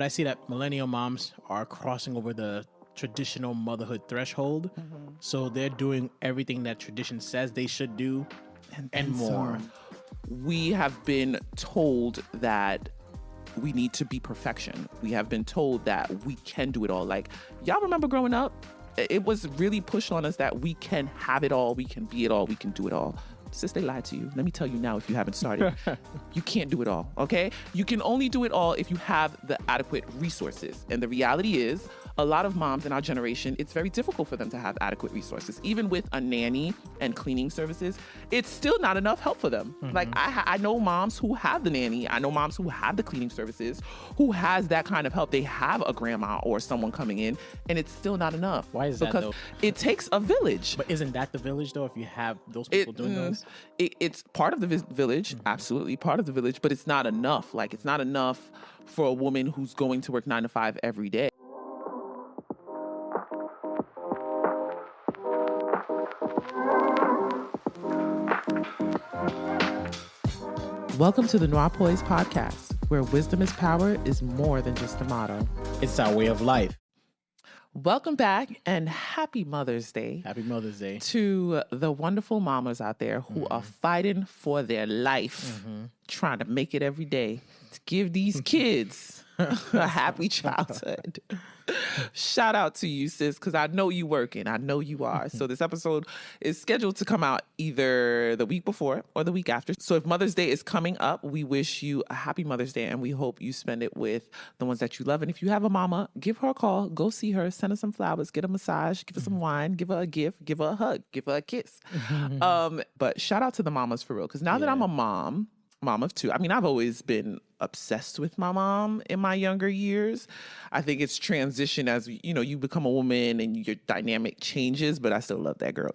I see that millennial moms are crossing over the traditional motherhood threshold. So they're doing everything that tradition says they should do and more. We have been told that we need to be perfection. We have been told that we can do it all. Like, y'all remember growing up? It was really pushed on us that we can have it all, we can be it all, we can do it all. Sis, they lied to you. Let me tell you now, if you haven't started, you can't do it all, okay? You can only do it all if you have the adequate resources. And the reality is, a lot of moms in our generation, it's very difficult for them to have adequate resources. Even with a nanny and cleaning services, it's still not enough help for them. Like, I know moms who have the nanny. I know moms who have the cleaning services, who has that kind of help. They have a grandma or someone coming in, and it's still not enough. Why is that, though? Because it takes a village. But isn't that the village, though, if you have those people doing those? It's part of the village, absolutely part of the village, but it's not enough. Like, it's not enough for a woman who's going to work 9 to 5 every day. Welcome to the NOIRPOISED podcast, where wisdom is power is more than just a motto. It's our way of life. Welcome back and happy Mother's Day. Happy Mother's Day. To the wonderful mamas out there who are fighting for their life, trying to make it every day to give these kids a happy childhood. Shout out to you, sis, because I know you working. I know you are. So this episode is scheduled to come out either the week before or the week after. So if Mother's Day is coming up, we wish you a happy Mother's Day, and we hope you spend it with the ones that you love. And if you have a mama, give her a call, go see her, send her some flowers, get a massage, give her some wine, give her a gift, give her a hug, give her a kiss. But shout out to the mamas for real, because now that I'm a mom of two. I mean, I've always been obsessed with my mom in my younger years. I think it's transition as, you know, you become a woman and your dynamic changes, but I still love that girl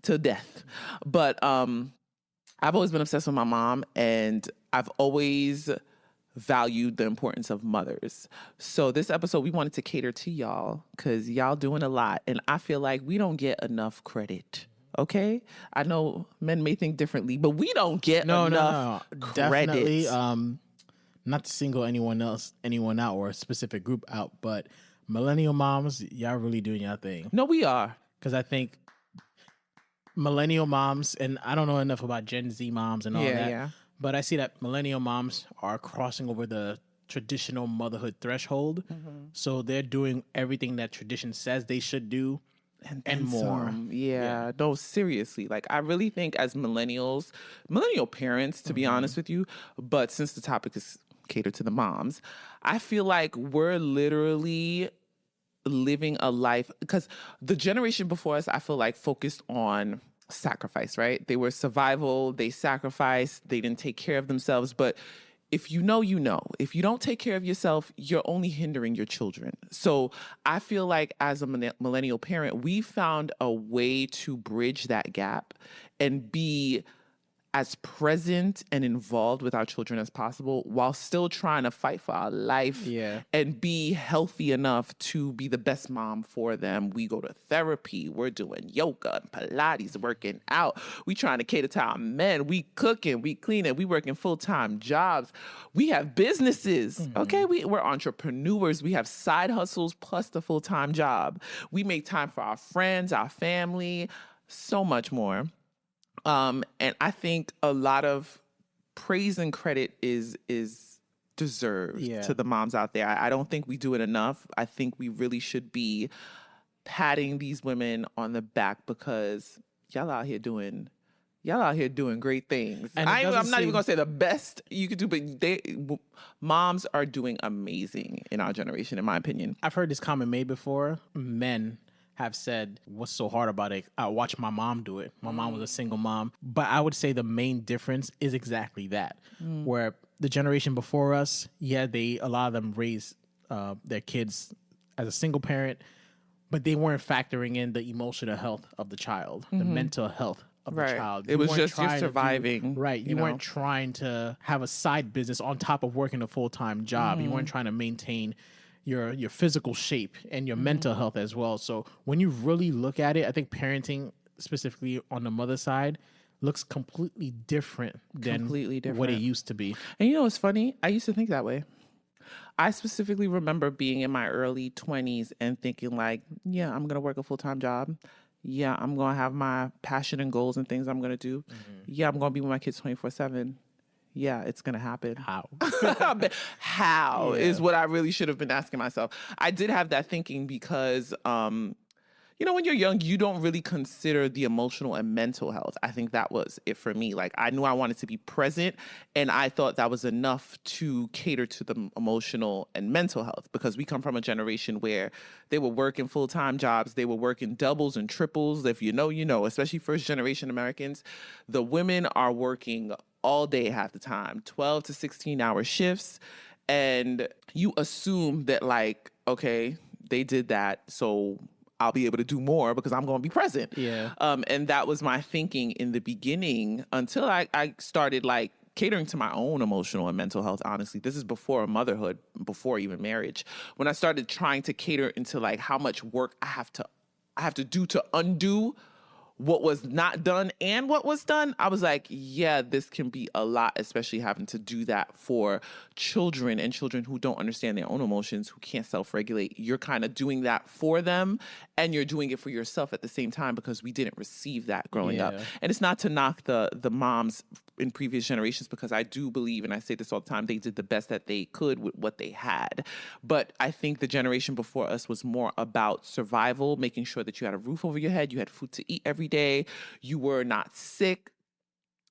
to death. But I've always been obsessed with my mom, and I've always valued the importance of mothers. So this episode, we wanted to cater to y'all because y'all doing a lot, and I feel like we don't get enough credit. Okay, I know men may think differently, but we don't get enough credit. Definitely, not to single anyone out or a specific group out, but millennial moms, y'all really doing your thing. No, we are. Because I think millennial moms, and I don't know enough about Gen Z moms and all that, but I see that millennial moms are crossing over the traditional motherhood threshold. So they're doing everything that tradition says they should do. And more. Yeah, no, seriously. Like, I really think as millennial parents, to be honest with you, but since the topic is catered to the moms, I feel like we're literally living a life, because the generation before us, I feel like, focused on sacrifice, right? They were survival, they sacrificed, they didn't take care of themselves, but if you know, you know. If you don't take care of yourself, you're only hindering your children. So I feel like as a millennial parent, we found a way to bridge that gap and be as present and involved with our children as possible while still trying to fight for our life and be healthy enough to be the best mom for them. We go to therapy. We're doing yoga and Pilates, working out. We trying to cater to our men. We cooking, we cleaning, we working full-time jobs. We have businesses, okay? We're entrepreneurs. We have side hustles plus the full-time job. We make time for our friends, our family, so much more. And I think a lot of praise and credit is deserved to the moms out there. I don't think we do it enough. I think we really should be patting these women on the back because y'all out here doing great things. And I'm not even gonna say the best you could do, but moms are doing amazing in our generation, in my opinion. I've heard this comment made before. Men have said, what's so hard about it? I watched my mom do it. My mom was a single mom. But I would say the main difference is exactly that, where the generation before us, a lot of them raised their kids as a single parent, but they weren't factoring in the emotional health of the child, the mental health of the child. It was just you surviving. You weren't trying to have a side business on top of working a full-time job. You weren't trying to maintain your physical shape and your mental health as well. So when you really look at it, I think parenting, specifically on the mother side, looks completely different than what it used to be. And you know what's funny? I used to think that way. I specifically remember being in my early 20s and thinking like, yeah, I'm going to work a full-time job. Yeah, I'm going to have my passion and goals and things I'm going to do. Yeah, I'm going to be with my kids 24/7. Yeah, it's going to happen. How? How Yeah. is what I really should have been asking myself. I did have that thinking because, when you're young, you don't really consider the emotional and mental health. I think that was it for me. Like, I knew I wanted to be present, and I thought that was enough to cater to the emotional and mental health, because we come from a generation where they were working full-time jobs. They were working doubles and triples. If you know, you know, especially first-generation Americans. The women are working all day half the time, 12 to 16-hour shifts. And you assume that, like, okay, they did that, so I'll be able to do more because I'm going to be present. Yeah. And that was my thinking in the beginning until I started like catering to my own emotional and mental health. Honestly, this is before motherhood, before even marriage, when I started trying to cater into like how much work I have to do to undo what was not done and what was done. I was like, yeah, this can be a lot, especially having to do that for children and children who don't understand their own emotions, who can't self-regulate. You're kind of doing that for them, and you're doing it for yourself at the same time, because we didn't receive that growing up. And it's not to knock the moms in previous generations, because I do believe, and I say this all the time, they did the best that they could with what they had. But I think the generation before us was more about survival, making sure that you had a roof over your head, you had food to eat every day, you were not sick.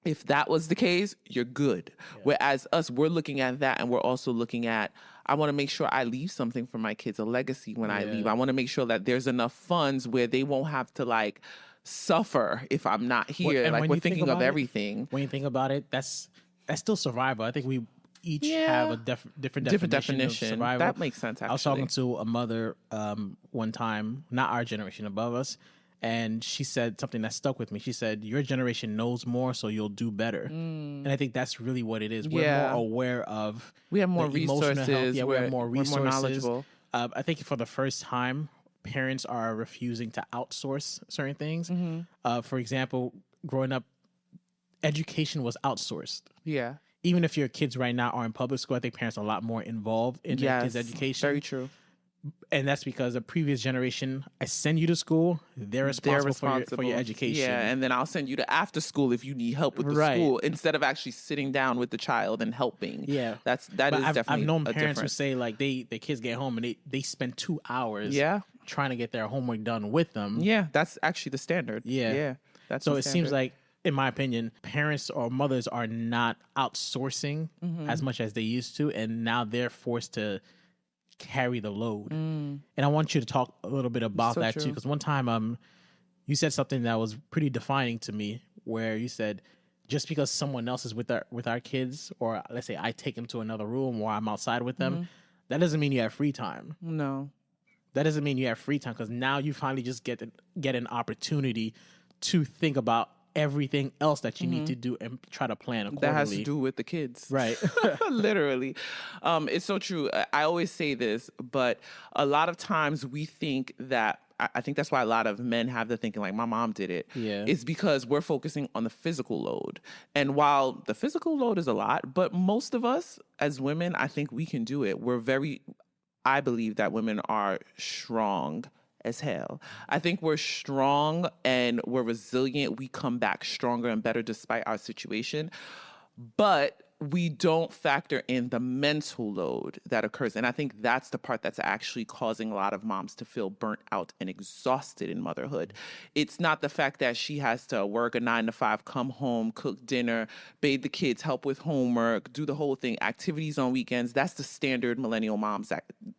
If that was the case, you're good. Yeah. Whereas us, we're looking at that, and we're also looking at, I want to make sure I leave something for my kids, a legacy when I leave. I want to make sure that there's enough funds where they won't have to like suffer if I'm not here. And like, we're thinking of everything. When you think about it, that's still survival. I think we each have a different definition of survival. That makes sense, actually. I was talking to a mother one time, not our generation, above us, and she said something that stuck with me. She said, your generation knows more, so you'll do better. And I think that's really what it is. We're more aware of we have more resources. Yeah, we have more resources. We're more knowledgeable. I think for the first time, parents are refusing to outsource certain things. For example, growing up, education was outsourced. Yeah. Even if your kids right now are in public school, I think parents are a lot more involved in their kids' education. Very true. And that's because the previous generation, I send you to school, they're responsible for your education. Yeah, and then I'll send you to after school if you need help with the school, instead of actually sitting down with the child and helping. Yeah. That is definitely I've known a parents difference. who say like their kids get home and they spend 2 hours trying to get their homework done with them. Yeah, that's actually the standard. Yeah. That's so it seems like, in my opinion, parents or mothers are not outsourcing as much as they used to, and now they're forced to carry the load. And I want you to talk a little bit about that too, because one time you said something that was pretty defining to me, where you said, just because someone else is with our kids, or let's say I take them to another room or I'm outside with them, that doesn't mean you have free time. No, that doesn't mean you have free time, because now you finally just get an opportunity to think about everything else that you need to do and try to plan accordingly. That has to do with the kids. Right. Literally. It's so true. I always say this, but a lot of times we think that, I think that's why a lot of men have the thinking like, my mom did it. Yeah. It's because we're focusing on the physical load. And while the physical load is a lot, but most of us as women, I think we can do it. I believe that women are strong as hell. I think we're strong and we're resilient. We come back stronger and better despite our situation. But we don't factor in the mental load that occurs. And I think that's the part that's actually causing a lot of moms to feel burnt out and exhausted in motherhood. It's not the fact that she has to work a 9 to 5, come home, cook dinner, bathe the kids, help with homework, do the whole thing, activities on weekends. That's the standard millennial mom's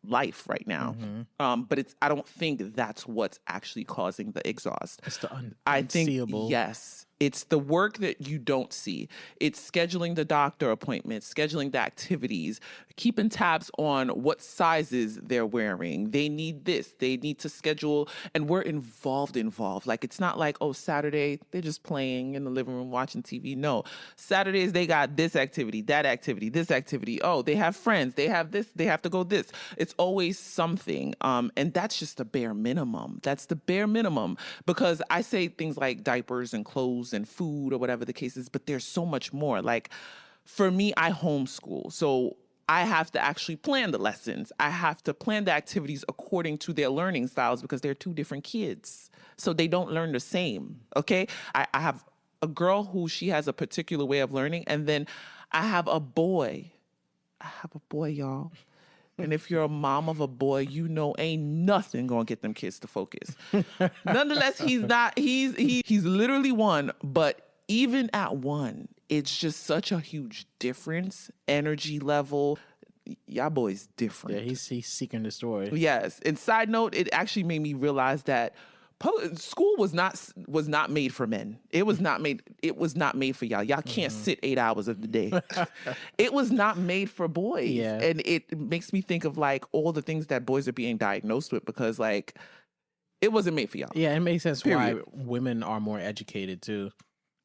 life right now. But I don't think that's what's actually causing the exhaust. It's the I think, unseeable. yes. It's the work that you don't see. It's scheduling the doctor appointments, scheduling the activities, keeping tabs on what sizes they're wearing. They need this. They need to schedule. And we're involved. Like, it's not like, oh, Saturday, they're just playing in the living room watching TV. No. Saturdays, they got this activity, that activity, this activity. Oh, they have friends. They have this. They have to go this. It's always something. And that's just the bare minimum. That's the bare minimum. Because I say things like diapers and clothes and food or whatever the case is, but there's so much more. Like, for me, I homeschool. So I have to actually plan the lessons. I have to plan the activities according to their learning styles because they're two different kids. So they don't learn the same, okay? I have a girl who she has a particular way of learning, and then I have a boy. I have a boy, y'all. And if you're a mom of a boy, you know ain't nothing gonna get them kids to focus. Nonetheless, he's literally one, but even at one, it's just such a huge difference, energy level. Y'all boys different. Yeah, he's seeking the story. Yes. And side note, it actually made me realize that school was not made for men. It was not made for y'all. Y'all can't sit 8 hours of the day. It was not made for boys. Yeah. And it makes me think of like all the things that boys are being diagnosed with because like it wasn't made for y'all. Yeah, it makes sense Period. why women are more educated too.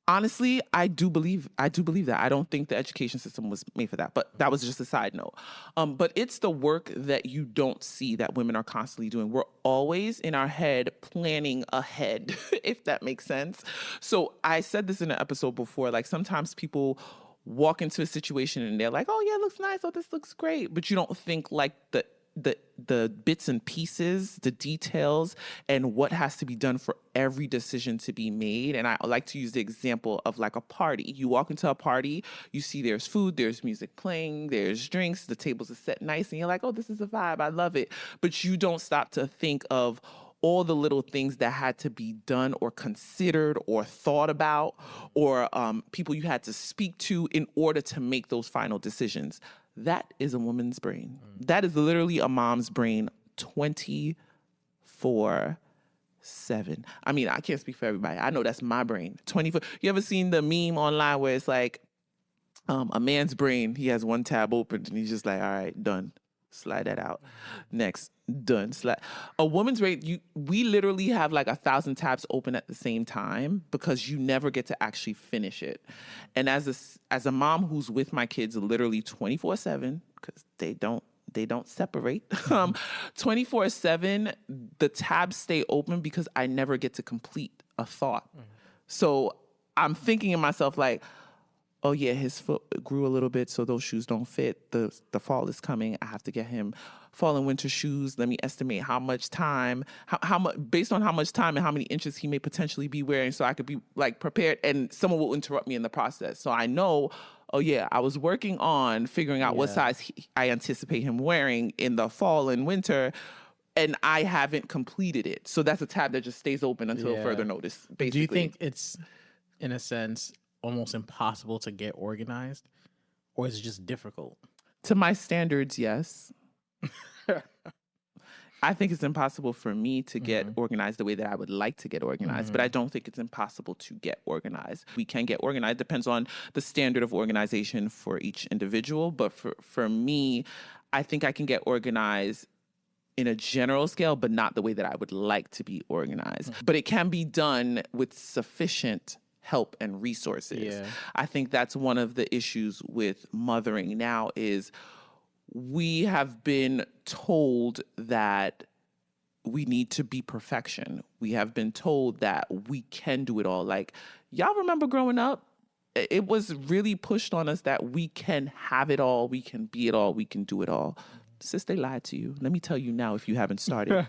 Honestly, I do believe that. I don't think the education system was made for that, but that was just a side note. But it's the work that you don't see that women are constantly doing. We're always in our head planning ahead, if that makes sense. So I said this in an episode before, like sometimes people walk into a situation and they're like, oh yeah, it looks nice. Oh, this looks great. But you don't think like the bits and pieces, the details, and what has to be done for every decision to be made. And I like to use the example of like a party. You walk into a party, you see there's food, there's music playing, there's drinks, the tables are set nice, and you're like, oh, this is a vibe, I love it. But you don't stop to think of all the little things that had to be done or considered or thought about or people you had to speak to in order to make those final decisions. That is a woman's brain. That is literally a mom's brain 24/7. I mean, I can't speak for everybody. I know that's my brain. 24. You ever seen the meme online where it's like a man's brain, he has one tab open and he's just like, all right, done. Slide that out. Next, done. Slide. A woman's brain, we literally have like 1,000 tabs open at the same time because you never get to actually finish it. And as a mom who's with my kids literally 24/7, because they don't separate, 24/7, the tabs stay open because I never get to complete a thought. So I'm thinking in myself like, oh yeah, his foot grew a little bit, so those shoes don't fit. The fall is coming. I have to get him fall and winter shoes. Let me estimate how much time, how much, based on how much time and how many inches he may potentially be wearing, so I could be like prepared. And someone will interrupt me in the process, so I know. Oh yeah, I was working on figuring out what size I anticipate him wearing in the fall and winter. And I haven't completed it. So that's a tab that just stays open until further notice, basically. Do you think it's, in a sense, almost impossible to get organized? Or is it just difficult? To my standards, yes. I think it's impossible for me to get organized the way that I would like to get organized, but I don't think it's impossible to get organized. We can get organized. Depends on the standard of organization for each individual. But for me, I think I can get organized in a general scale, but not the way that I would like to be organized. But it can be done with sufficient help and resources. Yeah. I think that's one of the issues with mothering now is we have been told that we need to be perfection. We have been told that we can do it all. Like, y'all remember growing up? It was really pushed on us that we can have it all, we can be it all, we can do it all. Sis, they lied to you. Let me tell you now, if you haven't started,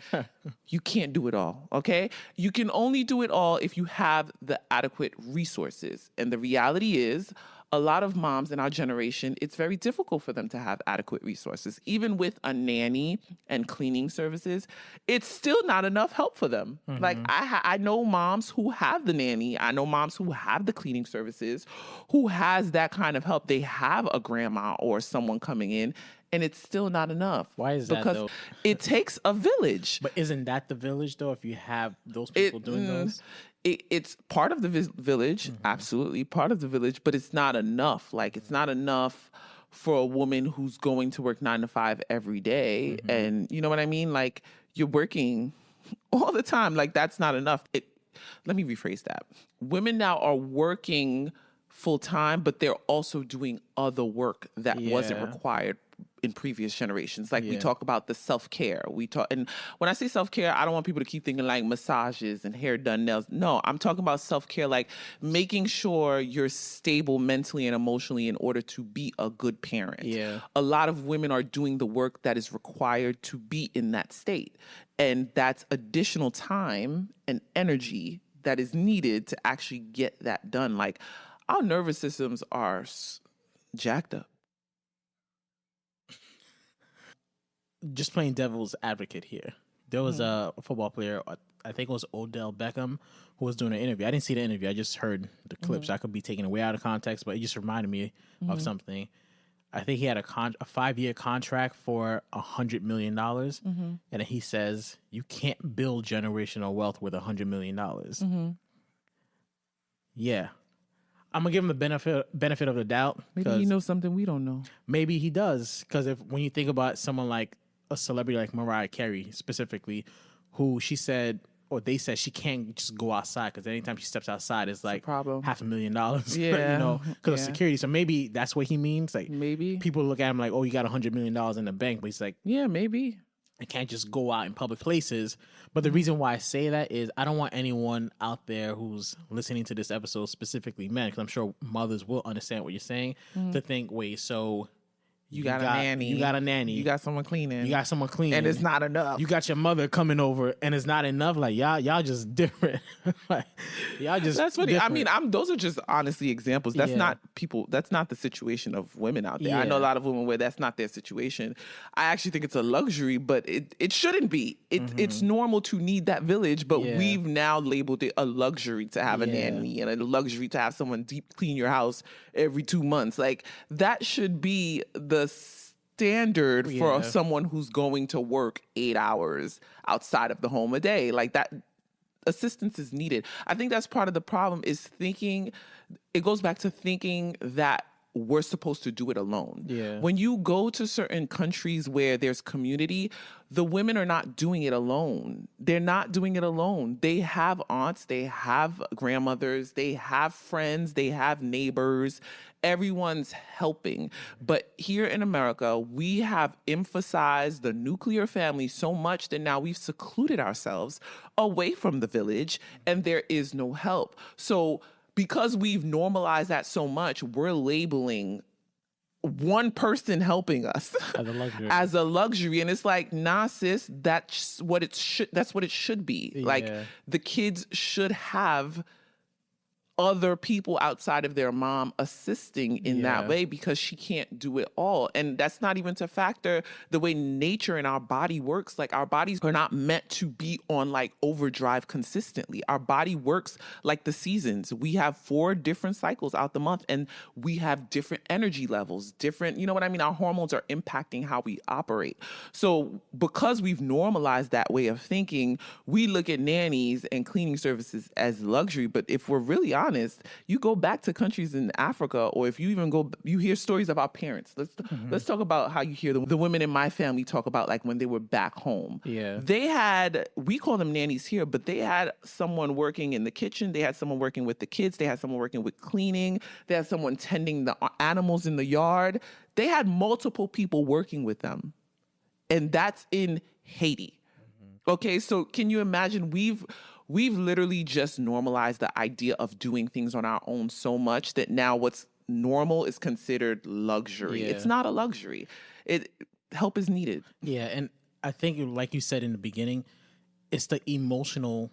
you can't do it all, okay? You can only do it all if you have the adequate resources. And the reality is, a lot of moms in our generation, it's very difficult for them to have adequate resources. Even with a nanny and cleaning services, it's still not enough help for them. Like, I know moms who have the nanny. I know moms who have the cleaning services, who has that kind of help. They have a grandma or someone coming in, and it's still not enough. Why is that, though? Because it takes a village. But isn't that the village, though, if you have those people doing those? It's part of the village, absolutely part of the village, but it's not enough. Like, it's not enough for a woman who's going to work 9 to 5 every day. And you know what I mean? Like, you're working all the time. Like, that's not enough. Let me rephrase that. Women now are working full time, but they're also doing other work that wasn't Yeah. required in previous generations. Like we Yeah. talk about the self-care. And when I say self-care, I don't want people to keep thinking like massages and hair done, nails. No, I'm talking about self-care, like making sure you're stable mentally and emotionally in order to be a good parent. Yeah. A lot of women are doing the work that is required to be in that state. And that's additional time and energy that is needed to actually get that done. Like our nervous systems are jacked up. Just playing devil's advocate here. There was a football player, I think it was Odell Beckham, who was doing an interview. I didn't see the interview. I just heard the clips. I could be taken away out of context, but it just reminded me of something. I think he had a 5-year contract for $100 million. And then he says, you can't build generational wealth with $100 million. Yeah. I'm going to give him the benefit of the doubt. Maybe he knows something we don't know. Maybe he does. Because when you think about someone like a celebrity like Mariah Carey specifically, who she said, or they said she can't just go outside because anytime she steps outside, it's like problem. $500,000, Yeah, you know, because of security. So maybe that's what he means. Like maybe people look at him like, oh, you got $100 million in the bank, but he's like, yeah, maybe I can't just go out in public places. But the reason why I say that is I don't want anyone out there who's listening to this episode, specifically men, because I'm sure mothers will understand what you're saying, to think, wait, so you got a nanny. You got a nanny. You got someone cleaning. You got someone cleaning. And it's not enough. You got your mother coming over and it's not enough. Like y'all just different. Like, y'all just That's funny. different. I mean, those are just honestly examples. That's not that's not the situation of women out there. I know a lot of women where that's not their situation. I actually think it's a luxury, but it shouldn't be. It's normal to need that village, but we've now labeled it a luxury to have a nanny and a luxury to have someone deep clean your house every 2 months. Like that should be the standard for someone who's going to work 8 hours outside of the home a day. Like that assistance is needed. I think that's part of the problem is thinking, it goes back to thinking that we're supposed to do it alone. Yeah. When you go to certain countries where there's community, the women are not doing it alone. They're not doing it alone. They have aunts, they have grandmothers, they have friends, they have neighbors. Everyone's helping. But here in America, we have emphasized the nuclear family so much that now we've secluded ourselves away from the village and there is no help. So because we've normalized that so much, we're labeling one person helping us as a luxury. And it's like, nah, sis, that's what it should be. Yeah. Like the kids should have other people outside of their mom assisting in that way because she can't do it all. And that's not even to factor the way nature and our body works. Like our bodies are not meant to be on like overdrive consistently. Our body works like the seasons. We have 4 different cycles out the month and we have different energy levels, different, you know what I mean? Our hormones are impacting how we operate. So because we've normalized that way of thinking, we look at nannies and cleaning services as luxury. But if we're really honest, you go back to countries in Africa, or if you even go, you hear stories of our parents. Let's talk about how you hear the women in my family talk about like when they were back home. Yeah. They had, we call them nannies here, but they had someone working in the kitchen. They had someone working with the kids. They had someone working with cleaning. They had someone tending the animals in the yard. They had multiple people working with them. And that's in Haiti. Okay, so can you imagine we've literally just normalized the idea of doing things on our own so much that now what's normal is considered luxury. Yeah. It's not a luxury. Help is needed. Yeah, and I think like you said in the beginning, it's the emotional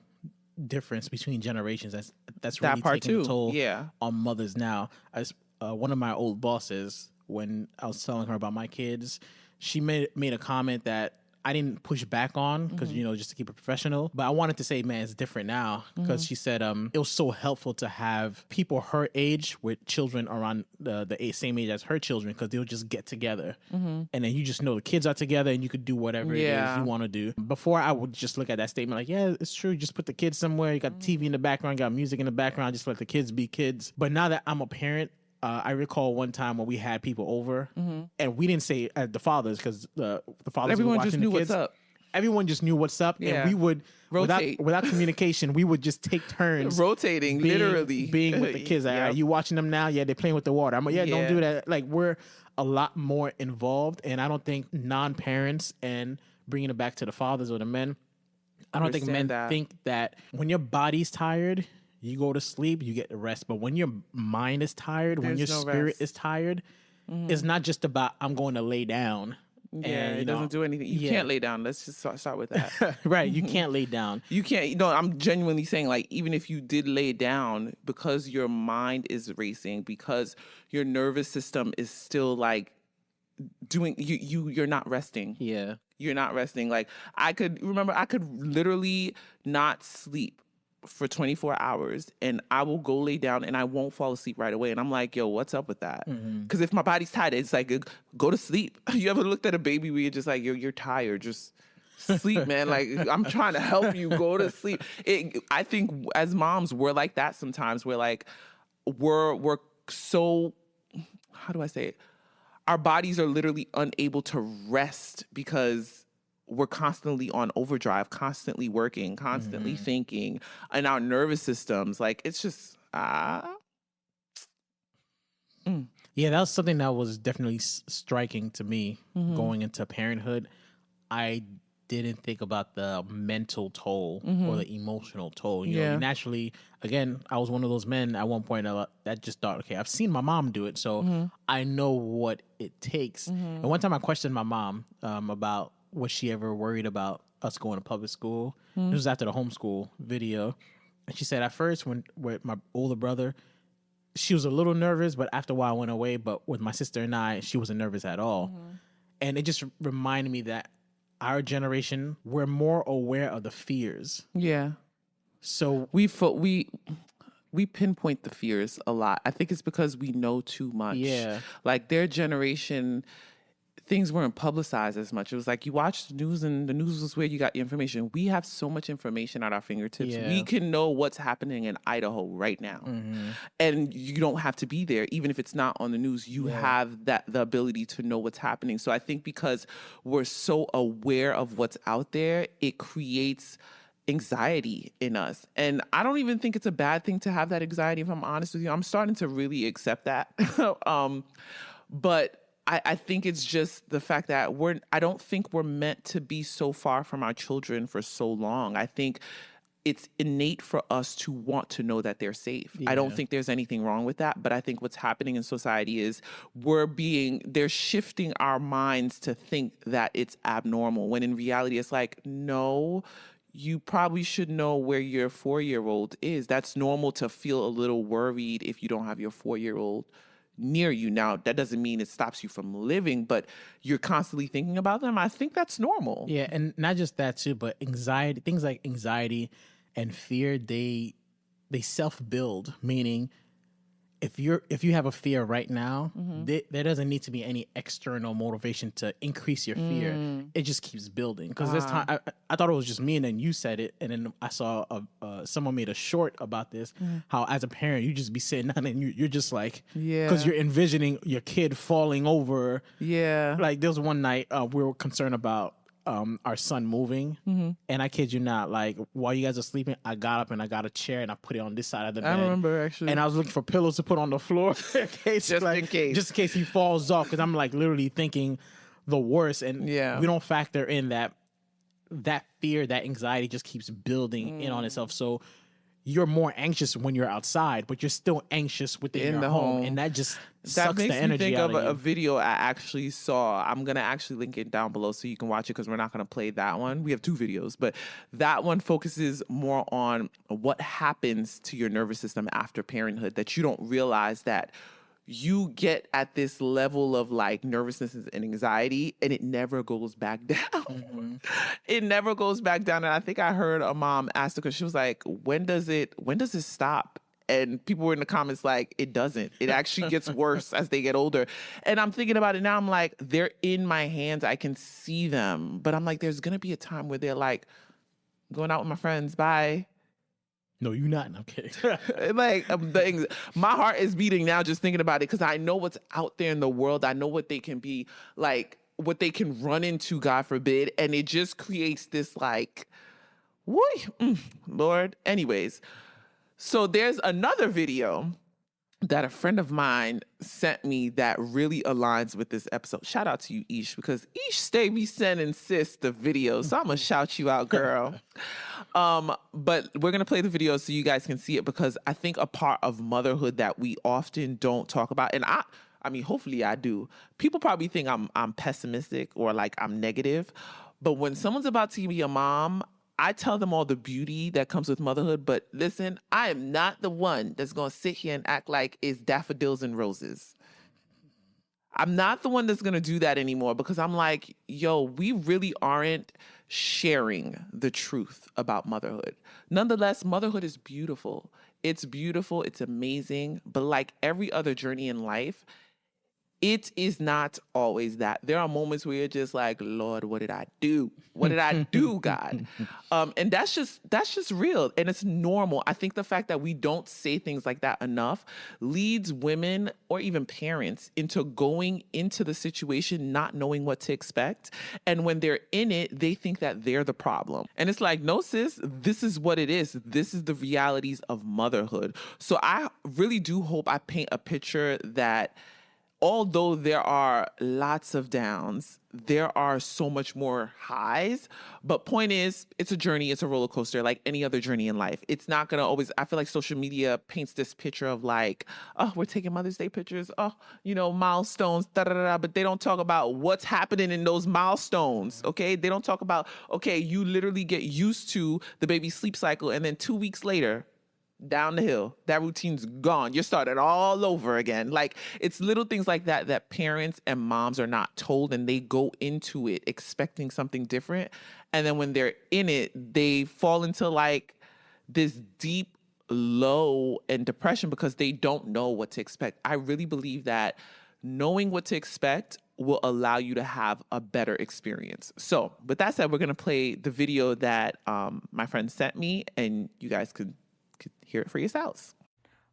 difference between generations that's really That part taking a too. toll Yeah. on mothers now. As one of my old bosses, when I was telling her about my kids, she made a comment that I didn't push back on because, just to keep it professional. But I wanted to say, man, it's different now because she said it was so helpful to have people her age with children around the same age as her children because they'll just get together. And then you just know the kids are together and you could do whatever it is you want to do. Before, I would just look at that statement like, yeah, it's true. Just put the kids somewhere. You got the TV in the background, got music in the background. Just let the kids be kids. But now that I'm a parent, I recall one time when we had people over, and we didn't say the fathers because the fathers Everyone were watching just knew the kids. what's up. everyone just knew what's up, and we would rotate without communication. We would just take turns rotating, literally being with the kids. Like, are you watching them now? Yeah, they're playing with the water. I'm like, don't do that. Like, we're a lot more involved, and I don't think non-parents, and bringing it back to the fathers or the men, I don't think men think that when your body's tired, you go to sleep, you get the rest. But when your mind is tired, when your spirit is tired, it's not just about I'm going to lay down. Yeah, and, it doesn't do anything. You can't lay down. Let's just start with that. Right, you can't lay down. You can't. No, I'm genuinely saying, like, even if you did lay down, because your mind is racing, because your nervous system is still like doing, you're not resting. Yeah, you're not resting. Like, I could literally not sleep for 24 hours, and I will go lay down and I won't fall asleep right away. And I'm like, yo, what's up with that? Because if my body's tired, it's like, go to sleep. You ever looked at a baby where you're just like, you're tired, just sleep, man. Like, I'm trying to help you go to sleep. I think as moms, we're like that sometimes. We're like, we're so, how do I say it? Our bodies are literally unable to rest because we're constantly on overdrive, constantly working, constantly thinking, and our nervous systems, like, it's just, Yeah, that was something that was definitely striking to me going into parenthood. I didn't think about the mental toll or the emotional toll. You know, naturally, again, I was one of those men at one point that just thought, okay, I've seen my mom do it, so I know what it takes. And one time I questioned my mom about was she ever worried about us going to public school. This was after the homeschool video. And she said at first with my older brother, she was a little nervous, but after a while went away. But with my sister and I, she wasn't nervous at all. And it just reminded me that our generation, we're more aware of the fears. Yeah. So we pinpoint the fears a lot. I think it's because we know too much. Yeah. Like, their generation, things weren't publicized as much. It was like you watch the news, and the news was where you got your information. We have so much information at our fingertips. Yeah. We can know what's happening in Idaho right now. And you don't have to be there. Even if it's not on the news, you have the ability to know what's happening. So I think because we're so aware of what's out there, it creates anxiety in us. And I don't even think it's a bad thing to have that anxiety, if I'm honest with you. I'm starting to really accept that. But I think it's just the fact that I don't think we're meant to be so far from our children for so long. I think it's innate for us to want to know that they're safe. I don't think there's anything wrong with that. But I think what's happening in society is they're shifting our minds to think that it's abnormal, when in reality it's like, no, you probably should know where your 4-year-old is. That's normal to feel a little worried if you don't have your 4-year-old near you. Now, that doesn't mean it stops you from living, but you're constantly thinking about them. I think that's normal. Yeah, and not just that too, but anxiety, things like anxiety and fear, they self-build, meaning if you have a fear right now, there doesn't need to be any external motivation to increase your fear. It just keeps building. Because this time, I thought it was just me, and then you said it, and then I saw someone made a short about this. How as a parent, you just be sitting down and you're just like, because you're envisioning your kid falling over. Yeah, like there was one night we were concerned about our son moving, and I kid you not, like while you guys are sleeping, I got up and I got a chair and I put it on this side of the bed. I remember, actually, and I was looking for pillows to put on the floor in case, just in case he falls off, because I'm like literally thinking the worst, and we don't factor in that fear, that anxiety just keeps building in on itself. So you're more anxious when you're outside, but you're still anxious within your home, and that just sucks the energy out of you. That makes me think of a video I actually saw. I'm gonna actually link it down below so you can watch it, because we're not gonna play that one. We have 2 videos, but that one focuses more on what happens to your nervous system after parenthood, that you don't realize that you get at this level of like nervousness and anxiety, and it never goes back down. It never goes back down. And I think I heard a mom ask her, because she was like, when does it stop? And people were in the comments like, it doesn't. It actually gets worse as they get older. And I'm thinking about it now. I'm like, they're in my hands. I can see them. But I'm like, there's going to be a time where they're like, going out with my friends. Bye. No, you're not. No, I'm kidding. Like, my heart is beating now just thinking about it, because I know what's out there in the world. I know what they can be like. what they can run into, God forbid. And it just creates this like, Lord. Anyways, so there's another video that a friend of mine sent me that really aligns with this episode. Shout out to you, Ish, because Ish stay me sending sis the video. So I'm gonna shout you out, girl. But we're gonna play the video so you guys can see it, because I think a part of motherhood that we often don't talk about, and I mean, hopefully I do. People probably think I'm pessimistic or like I'm negative, but when someone's about to be a mom, I tell them all the beauty that comes with motherhood. But listen, I am not the one that's going to sit here and act like it's daffodils and roses. I'm not the one that's going to do that anymore, because I'm like, yo, we really aren't sharing the truth about motherhood. Nonetheless, motherhood is beautiful. It's beautiful. It's amazing. But like every other journey in life, it is not always that. There are moments where you're just like, Lord, what did I do? What did I do, God? And that's just real. And it's normal. I think the fact that we don't say things like that enough leads women or even parents into going into the situation not knowing what to expect. And when they're in it, they think that they're the problem. And it's like, no, sis, this is what it is. This is the realities of motherhood. So I really do hope I paint a picture that although there are lots of downs, there are so much more highs. But point is, it's a journey. It's a roller coaster like any other journey in life. It's not going to always, I feel like social media paints this picture of like, oh, we're taking Mother's Day pictures. Oh, milestones, da da da. But they don't talk about what's happening in those milestones. Okay. They don't talk about, okay, you literally get used to the baby's sleep cycle. And then 2 weeks later, down the hill, that routine's gone. You're starting all over again. Like, it's little things like that that parents and moms are not told, and they go into it expecting something different. And then when they're in it, they fall into like this deep low and depression because they don't know what to expect. I really believe that knowing what to expect will allow you to have a better experience. So with that said, we're going to play the video that my friend sent me, and you guys could hear it for yourselves.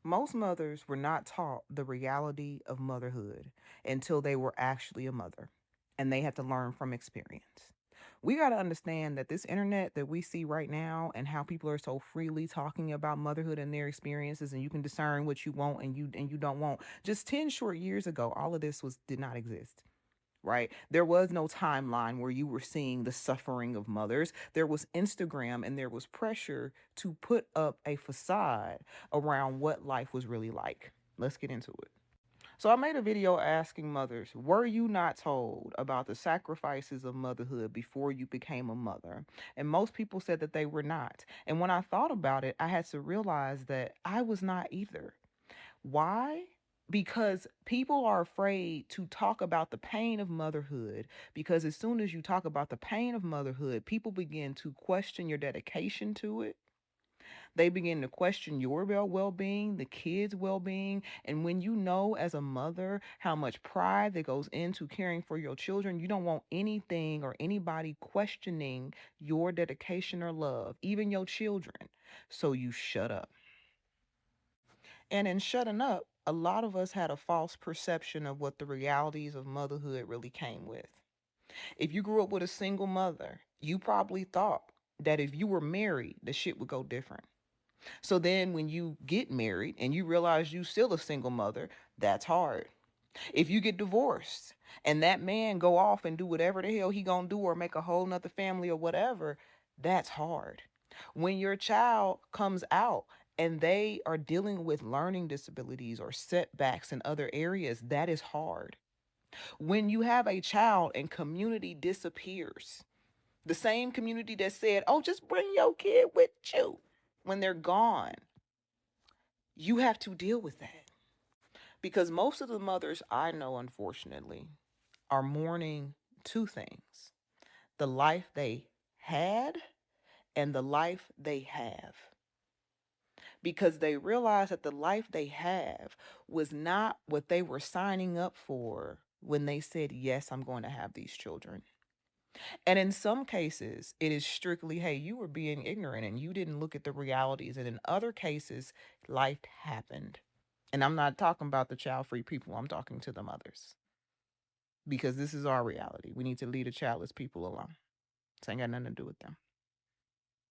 Most mothers were not taught the reality of motherhood until they were actually a mother, and they had to learn from experience. We got to understand that this internet that we see right now and how people are so freely talking about motherhood and their experiences, and you can discern what you want and you don't want. Just 10 short years ago, all of this did not exist. Right? There was no timeline where you were seeing the suffering of mothers. There was Instagram, and there was pressure to put up a facade around what life was really like. Let's get into it. So I made a video asking mothers, were you not told about the sacrifices of motherhood before you became a mother? And most people said that they were not. And when I thought about it, I had to realize that I was not either. Why? Because people are afraid to talk about the pain of motherhood. Because as soon as you talk about the pain of motherhood, people begin to question your dedication to it. They begin to question your well being, the kids' well being. And when you know as a mother how much pride that goes into caring for your children, you don't want anything or anybody questioning your dedication or love, even your children. So you shut up. And in shutting up, a lot of us had a false perception of what the realities of motherhood really came with. If you grew up with a single mother, you probably thought that if you were married, the shit would go different. So then when you get married and you realize you still a single mother, that's hard. If you get divorced and that man go off and do whatever the hell he gonna do or make a whole nother family or whatever, that's hard. When your child comes out and they are dealing with learning disabilities or setbacks in other areas, that is hard. When you have a child and community disappears, the same community that said, oh, just bring your kid with you, when they're gone, you have to deal with that. Because most of the mothers I know, unfortunately, are mourning two things: the life they had and the life they have. Because they realize that the life they have was not what they were signing up for when they said, yes, I'm going to have these children. And in some cases, it is strictly, hey, you were being ignorant and you didn't look at the realities. And in other cases, life happened. And I'm not talking about the child free people, I'm talking to the mothers. because this is our reality. We need to leave the childless people alone. This ain't got nothing to do with them.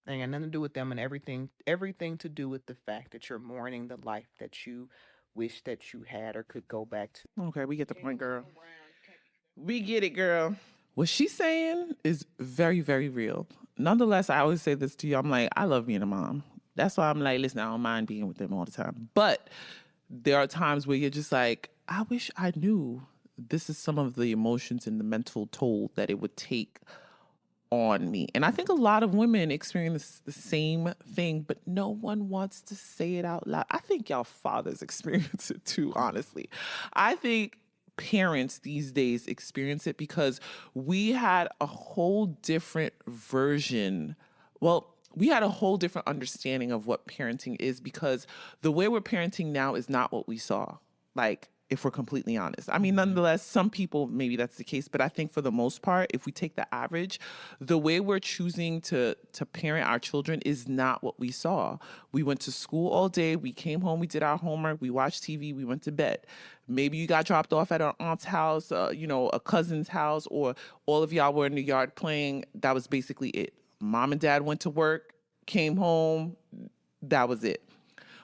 It ain't got nothing to do with them, and everything to do with the fact that you're mourning the life that you wish that you had or could go back to. Okay, we get the point, girl. We get it, girl. What she's saying is very, very real. Nonetheless, I always say this to you. I'm like, I love being a mom. That's why I'm like, listen, I don't mind being with them all the time. But there are times where you're just like, I wish I knew this is some of the emotions and the mental toll that it would take on me. And I think a lot of women experience the same thing, but no one wants to say it out loud. I think y'all fathers experience it too, honestly. I think parents these days experience it because we had a whole different version. Well, we had a whole different understanding of what parenting is because the way we're parenting now is not what we saw. Like, if we're completely honest. I mean, nonetheless, some people, maybe that's the case, but I think for the most part, if we take the average, the way we're choosing to parent our children is not what we saw. We went to school all day, we came home, we did our homework, we watched TV, we went to bed. Maybe you got dropped off at an aunt's house, a cousin's house, or all of y'all were in the yard playing. That was basically it. Mom and dad went to work, came home, that was it.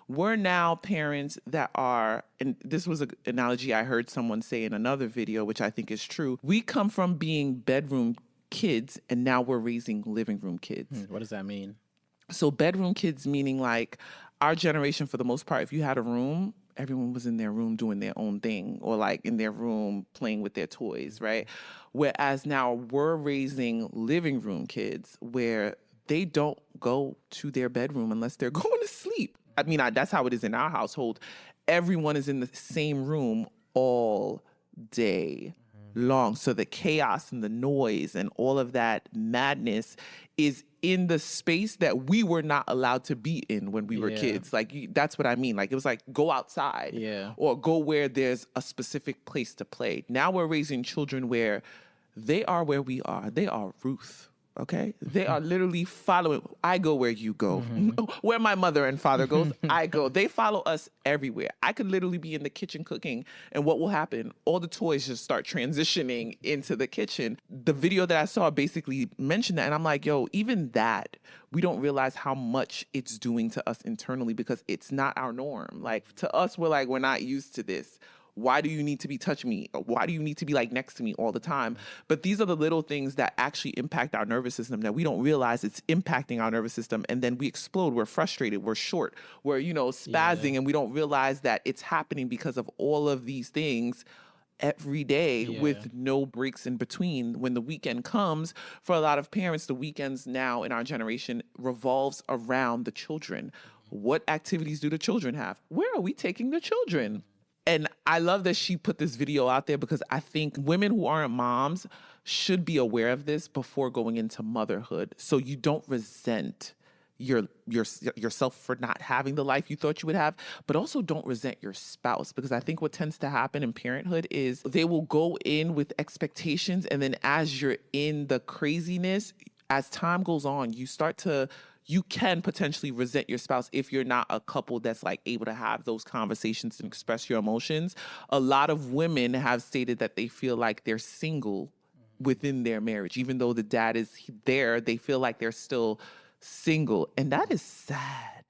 We're now parents that are, and this was an analogy I heard someone say in another video, which I think is true. We come from being bedroom kids, and now we're raising living room kids. What does that mean? So bedroom kids meaning like our generation, for the most part, if you had a room, everyone was in their room doing their own thing or like in their room playing with their toys, right? Whereas now we're raising living room kids where they don't go to their bedroom unless they're going to sleep. I mean, that's how it is in our household. Everyone is in the same room all day long. So the chaos and the noise and all of that madness is in the space that we were not allowed to be in when we were kids. Like, that's what I mean. Like, it was like, go outside or go where there's a specific place to play. Now we're raising children where they are where we are. They are Ruth. Okay? They are literally following. I go where you go. Where my mother and father goes, I go. They follow us everywhere. I could literally be in the kitchen cooking, and what will happen? All the toys just start transitioning into the kitchen. The video that I saw basically mentioned that, and I'm like, yo, even that, we don't realize how much it's doing to us internally because it's not our norm. Like, to us, we're like, we're not used to this. Why do you need to be touching me? Why do you need to be like next to me all the time? But these are the little things that actually impact our nervous system that we don't realize it's impacting our nervous system. And then we explode. We're frustrated. We're short. We're, spazzing. And we don't realize that it's happening because of all of these things every day with no breaks in between. When the weekend comes, for a lot of parents, the weekends now in our generation revolves around the children. What activities do the children have? Where are we taking the children? And I love that she put this video out there because I think women who aren't moms should be aware of this before going into motherhood. So you don't resent yourself for not having the life you thought you would have, but also don't resent your spouse. Because I think what tends to happen in parenthood is they will go in with expectations. And then as you're in the craziness, as time goes on, you can potentially resent your spouse if you're not a couple that's like able to have those conversations and express your emotions. A lot of women have stated that they feel like they're single within their marriage. Even though the dad is there, they feel like they're still single. And that is sad.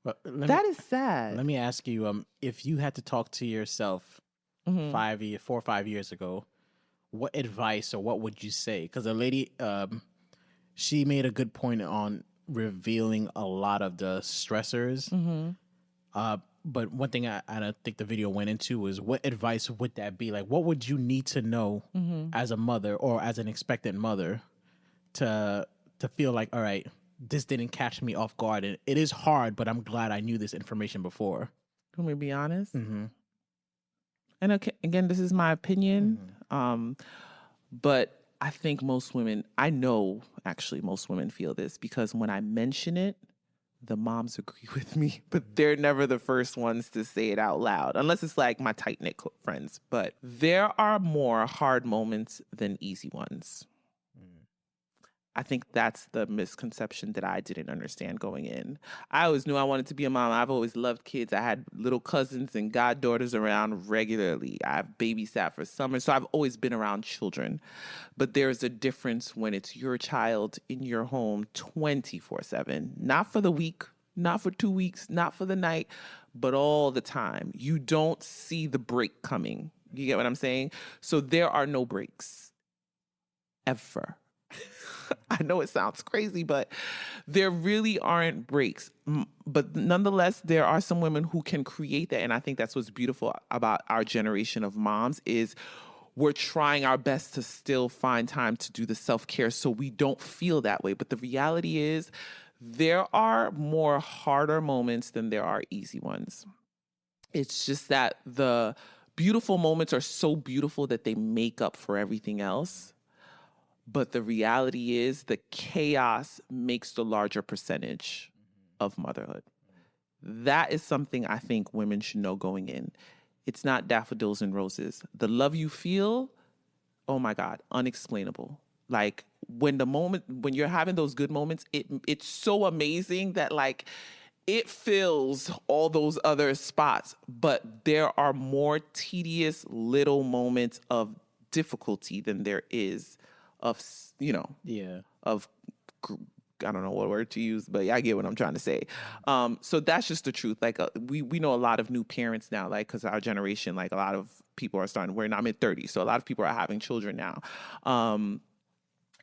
But that is sad. Let me ask you, if you had to talk to yourself 4 or 5 years ago, what advice or what would you say? Because a lady, she made a good point on revealing a lot of the stressors. But one thing I don't think the video went into was what advice would that be? Like, what would you need to know as a mother or as an expectant mother to feel like, all right, this didn't catch me off guard. And it is hard, but I'm glad I knew this information before. Can we be honest? And okay, again, this is my opinion. But I think most women, I know actually most women feel this because when I mention it, the moms agree with me, but they're never the first ones to say it out loud, unless it's like my tight-knit friends. But there are more hard moments than easy ones. I think that's the misconception that I didn't understand going in. I always knew I wanted to be a mom. I've always loved kids. I had little cousins and goddaughters around regularly. I've babysat for summer, so I've always been around children. But there's a difference when it's your child in your home 24/7, not for the week, not for 2 weeks, not for the night, but all the time. You don't see the break coming. You get what I'm saying? So there are no breaks ever. I know it sounds crazy, but there really aren't breaks. But nonetheless, there are some women who can create that. And I think that's what's beautiful about our generation of moms is we're trying our best to still find time to do the self-care so we don't feel that way. But the reality is there are more harder moments than there are easy ones. It's just that the beautiful moments are so beautiful that they make up for everything else. But the reality is the chaos makes the larger percentage of motherhood. That is something I think women should know going in. It's not daffodils and roses. The love you feel, oh my God, unexplainable. Like when you're having those good moments, it's so amazing that like it fills all those other spots. But there are more tedious little moments of difficulty than there is of, of, I don't know what word to use, but I get what I'm trying to say. So that's just the truth. Like we know a lot of new parents now, like, cause our generation, like a lot of people are starting, we're in our mid-30s. So a lot of people are having children now.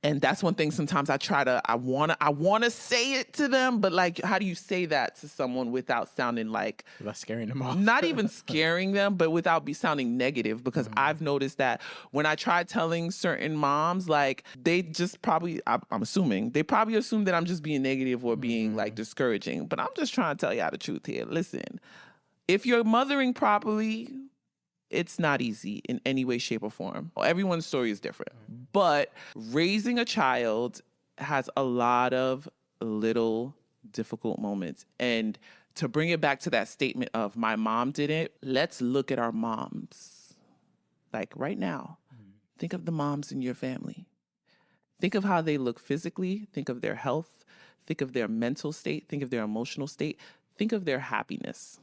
And that's one thing sometimes I want to say it to them, but like, how do you say that to someone without sounding like... Without scaring them off. Not even scaring them, but without sounding negative. Because I've noticed that when I try telling certain moms, like they just probably, I'm assuming, they probably assume that I'm just being negative or being like discouraging. But I'm just trying to tell y'all the truth here. Listen, if you're mothering properly... It's not easy in any way, shape, or form. Everyone's story is different. But raising a child has a lot of little difficult moments. And to bring it back to that statement of my mom did it, let's look at our moms. Like right now, think of the moms in your family. Think of how they look physically. Think of their health. Think of their mental state. Think of their emotional state. Think of their happiness.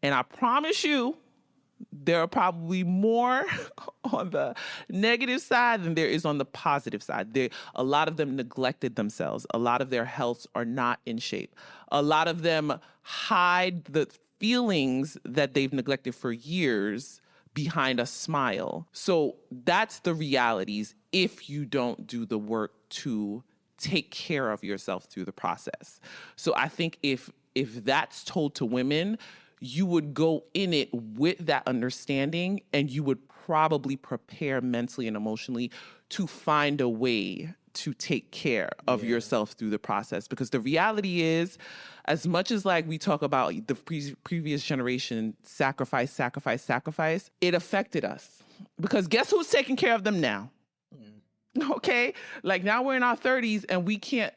And I promise you, there are probably more on the negative side than there is on the positive side. A lot of them neglected themselves. A lot of their healths are not in shape. A lot of them hide the feelings that they've neglected for years behind a smile. So that's the realities if you don't do the work to take care of yourself through the process. So I think if that's told to women, you would go in it with that understanding and you would probably prepare mentally and emotionally to find a way to take care of yourself through the process. Because the reality is, as much as like we talk about the previous generation, sacrifice, it affected us. Because guess who's taking care of them now? Okay, like now we're in our 30s and we can't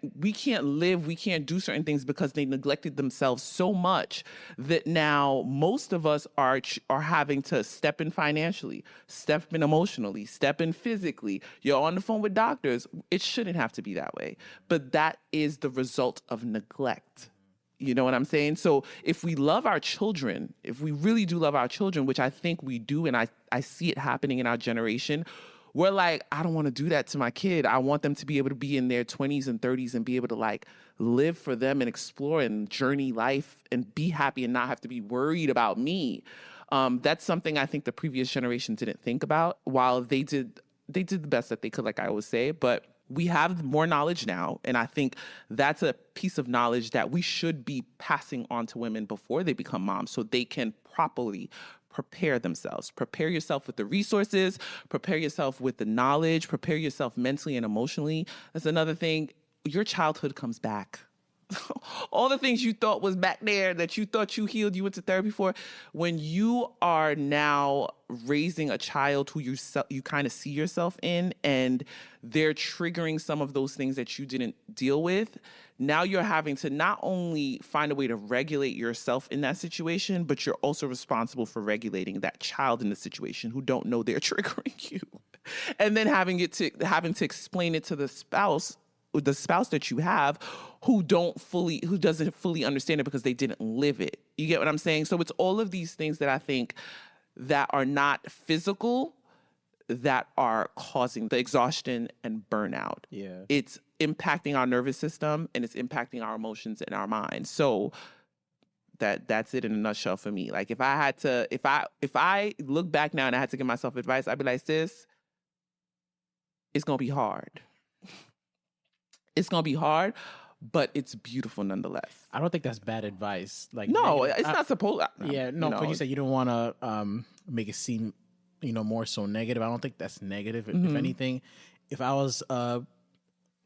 live, we can't do certain things because they neglected themselves so much that now most of us are having to step in financially, step in emotionally, step in physically. You're on the phone with doctors. It shouldn't have to be that way, but that is the result of neglect. You know what I'm saying? So if we love our children, if we really do love our children, which I think we do, and I see it happening in our generation, we're like, I don't want to do that to my kid. I want them to be able to be in their 20s and 30s and be able to like live for them and explore and journey life and be happy and not have to be worried about me. That's something I think the previous generation didn't think about. While they did the best that they could, like I always say, but we have more knowledge now. And I think that's a piece of knowledge that we should be passing on to women before they become moms so they can properly prepare themselves. Prepare yourself with the resources, prepare yourself with the knowledge, prepare yourself mentally and emotionally. That's another thing. Your childhood comes back. All the things you thought was back there that you thought you healed, you went to therapy for, when you are now raising a child who you kind of see yourself in and they're triggering some of those things that you didn't deal with, now you're having to not only find a way to regulate yourself in that situation, but you're also responsible for regulating that child in the situation who don't know they're triggering you. and then having to explain it to the spouse that you have who doesn't fully understand it because they didn't live it. You get what I'm saying? So it's all of these things that I think that are not physical that are causing the exhaustion and burnout. Yeah. It's impacting our nervous system and it's impacting our emotions and our minds. So that's it in a nutshell for me. Like if I look back now and I had to give myself advice, I'd be like, sis, it's going to be hard. It's going to be hard, but it's beautiful nonetheless. I don't think that's bad advice. Like, no, negative, it's not supposed. Yeah, no, because you said you don't want to make it seem, more so negative. I don't think that's negative. Mm-hmm. If anything, if I was a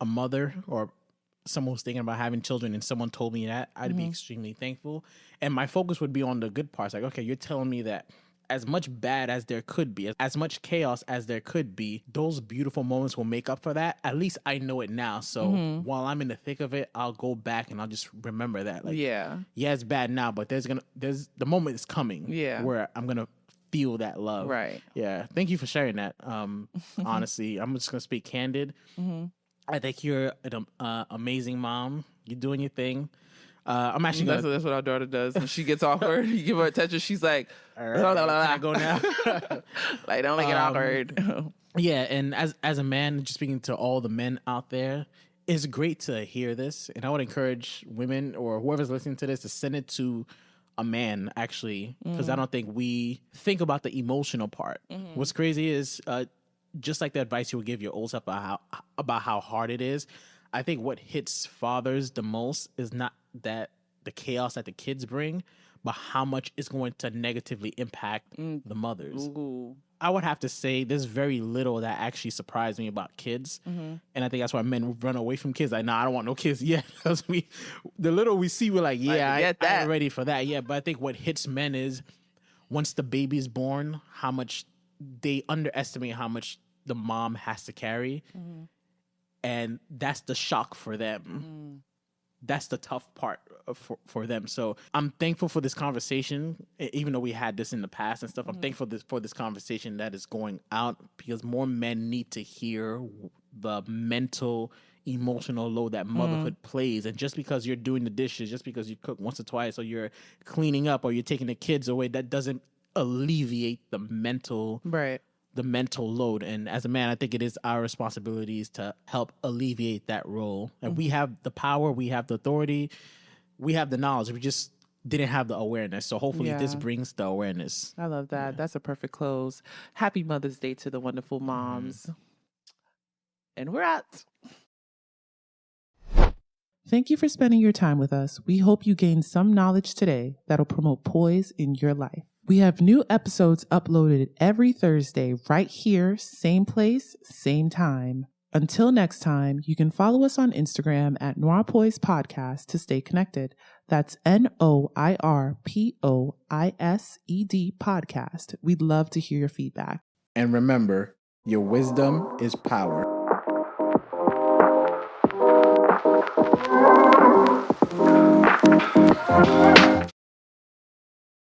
mother or someone who's thinking about having children and someone told me that, I'd be extremely thankful. And my focus would be on the good parts. Like, okay, you're telling me that as much bad as there could be, as much chaos as there could be, those beautiful moments will make up for that. At least I know it now. So while I'm in the thick of it, I'll go back and I'll just remember that. Like, yeah, it's bad now, but there's the moment is coming where I'm going to feel that love. Right. Yeah. Thank you for sharing that. Honestly, I'm just going to speak candid. I think you're an amazing mom. You're doing your thing. I'm actually that's what our daughter does. When she gets awkward, you give her attention, she's like, can I go now? Like, don't make it awkward. Yeah, and as a man, just speaking to all the men out there, it's great to hear this. And I would encourage women or whoever's listening to this to send it to a man, actually, because I don't think we think about the emotional part. What's crazy is just like the advice you would give your old self about how hard it is, I think what hits fathers the most is not that the chaos that the kids bring, but how much it's going to negatively impact the mothers. Ooh. I would have to say there's very little that actually surprised me about kids. And I think that's why men run away from kids. Like, I don't want no kids yet. Because the little we see, we're like, I'm ready for that. Yeah, but I think what hits men is once the baby's born, how much they underestimate how much the mom has to carry. And that's the shock for them. That's the tough part for them. So I'm thankful for this conversation, even though we had this in the past and stuff. I'm thankful for this conversation that is going out because more men need to hear the mental, emotional load that motherhood plays. And just because you're doing the dishes, just because you cook once or twice, or you're cleaning up, or you're taking the kids away, that doesn't alleviate the mental load. And as a man, I think it is our responsibilities to help alleviate that role. And we have the power, we have the authority, we have the knowledge. We just didn't have the awareness. So hopefully this brings the awareness. I love that. That's a perfect close. Happy Mother's Day to the wonderful moms. And we're out. Thank you for spending your time with us. We hope you gained some knowledge today that'll promote poise in your life. We have new episodes uploaded every Thursday right here, same place, same time. Until next time, you can follow us on Instagram at NOIRPOISED Podcast to stay connected. That's NOIRPOISED Podcast. We'd love to hear your feedback. And remember, your wisdom is power.